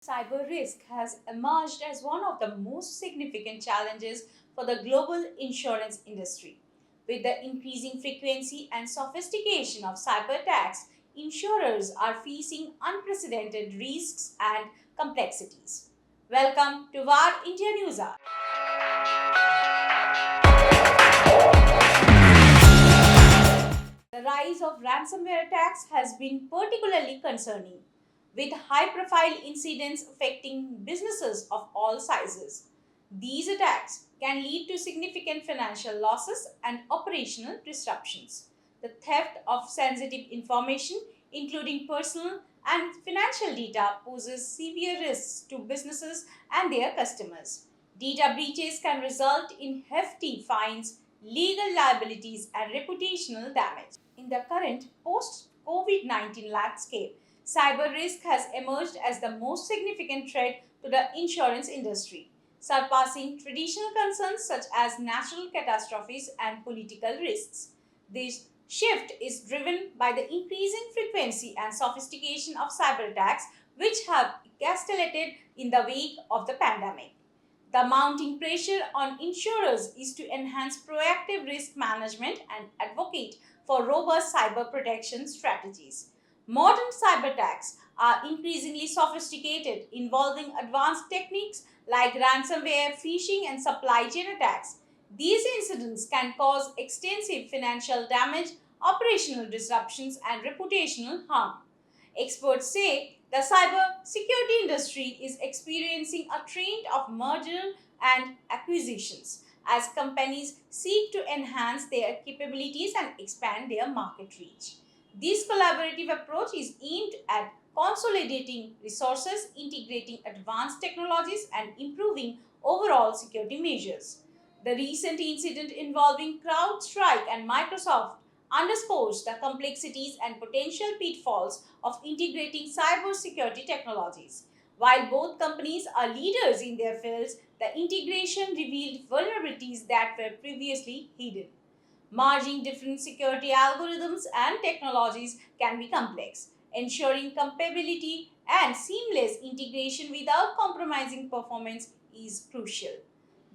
Cyber risk has emerged as one of the most significant challenges for the global insurance industry. With the increasing frequency and sophistication of cyber attacks, insurers are facing unprecedented risks and complexities. Welcome to VAR India News Hour. The rise of ransomware attacks has been particularly concerning, with high profile incidents affecting businesses of all sizes. These attacks can lead to significant financial losses and operational disruptions. The theft of sensitive information, including personal and financial data, poses severe risks to businesses and their customers. Data breaches can result in hefty fines, legal liabilities, and reputational damage. In the current post COVID 19 landscape, cyber risk has emerged as the most significant threat to the insurance industry, surpassing traditional concerns such as natural catastrophes and political risks. This shift is driven by the increasing frequency and sophistication of cyber attacks, which have escalated in the wake of the pandemic. The mounting pressure on insurers is to enhance proactive risk management and advocate for robust cyber protection strategies. Modern cyber attacks are increasingly sophisticated, involving advanced techniques like ransomware, phishing, and supply chain attacks. These incidents can cause extensive financial damage, operational disruptions, and reputational harm. Experts say the cyber security industry is experiencing a trend of merger and acquisitions as companies seek to enhance their capabilities and expand their market reach. This collaborative approach is aimed at consolidating resources, integrating advanced technologies, and improving overall security measures. The recent incident involving CrowdStrike and Microsoft underscores the complexities and potential pitfalls of integrating cybersecurity technologies. While both companies are leaders in their fields, the integration revealed vulnerabilities that were previously hidden. Merging different security algorithms and technologies can be complex. Ensuring compatibility and seamless integration without compromising performance is crucial.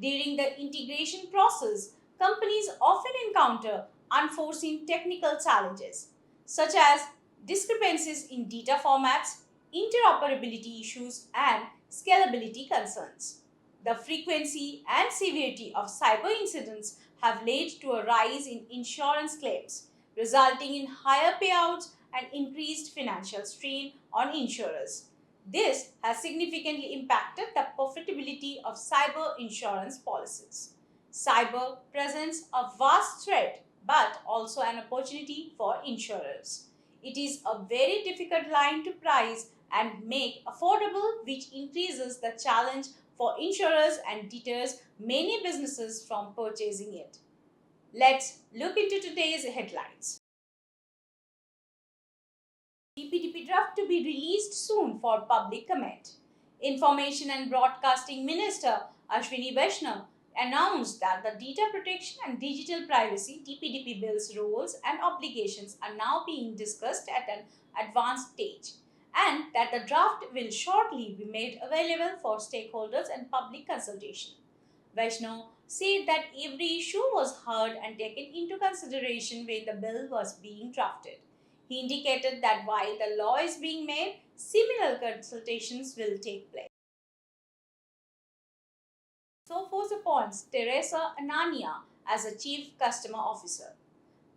During the integration process, companies often encounter unforeseen technical challenges, such as discrepancies in data formats, interoperability issues, and scalability concerns. The frequency and severity of cyber incidents have led to a rise in insurance claims, resulting in higher payouts and increased financial strain on insurers. This has significantly impacted the profitability of cyber insurance policies. Cyber presents a vast threat but also an opportunity for insurers. It is a very difficult line to price and make affordable, which increases the challenge for insurers and deters many businesses from purchasing it. Let's look into today's headlines. DPDP draft to be released soon for public comment. Information and Broadcasting Minister Ashwini Vaishnaw announced that the Data Protection and Digital Privacy DPDP Bill's roles and obligations are now being discussed at an advanced stage, and that the draft will shortly be made available for stakeholders and public consultation. Vaishnaw said that every issue was heard and taken into consideration when the bill was being drafted. He indicated that while the law is being made, similar consultations will take place. Sophos appoints Teresa Anania as a Chief Customer Officer.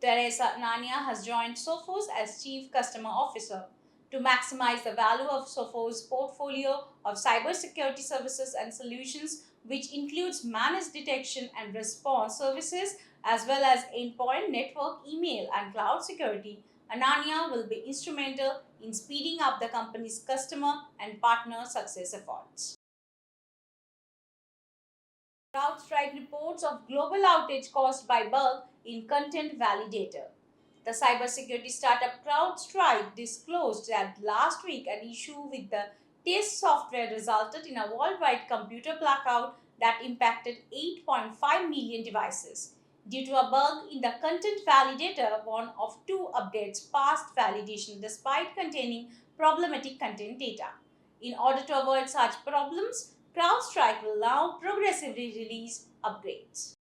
Teresa Anania has joined Sophos as Chief Customer Officer to maximize the value of Sophos' portfolio of cybersecurity services and solutions, which includes managed detection and response services as well as endpoint, network, email, and cloud security. Anania will be instrumental in speeding up the company's customer and partner success efforts. CrowdStrike reports of global outage caused by bug in content validator. The cybersecurity startup CrowdStrike disclosed that last week an issue with the test software resulted in a worldwide computer blackout that impacted 8.5 million devices. Due to a bug in the content validator, one of two updates passed validation despite containing problematic content data. In order to avoid such problems, CrowdStrike will now progressively release upgrades.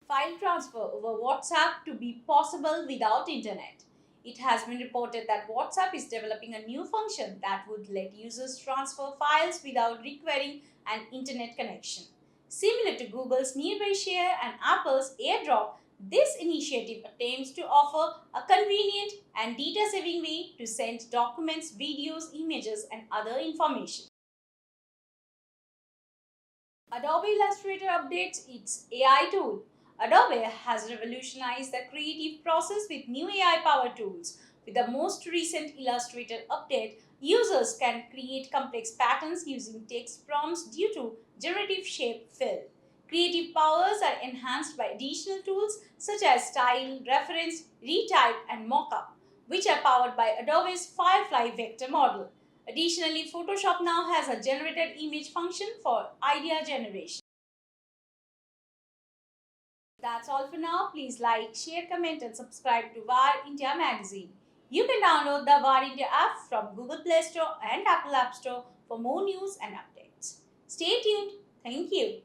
File transfer over WhatsApp to be possible without internet. It has been reported that WhatsApp is developing a new function that would let users transfer files without requiring an internet connection. Similar to Google's Nearby Share and Apple's AirDrop, this initiative attempts to offer a convenient and data-saving way to send documents, videos, images, and other information. Adobe Illustrator updates its AI tool. Adobe has revolutionized the creative process with new AI-powered tools. With the most recent Illustrator update, users can create complex patterns using text prompts due to generative shape fill. Creative powers are enhanced by additional tools such as Style, Reference, Retype, and Mockup, which are powered by Adobe's Firefly vector model. Additionally, Photoshop now has a generated image function for idea generation. That's all for now. Please like, share, comment, and subscribe to VAR India magazine. You can download the VAR India app from Google Play Store and Apple App Store for more news and updates. Stay tuned. Thank you.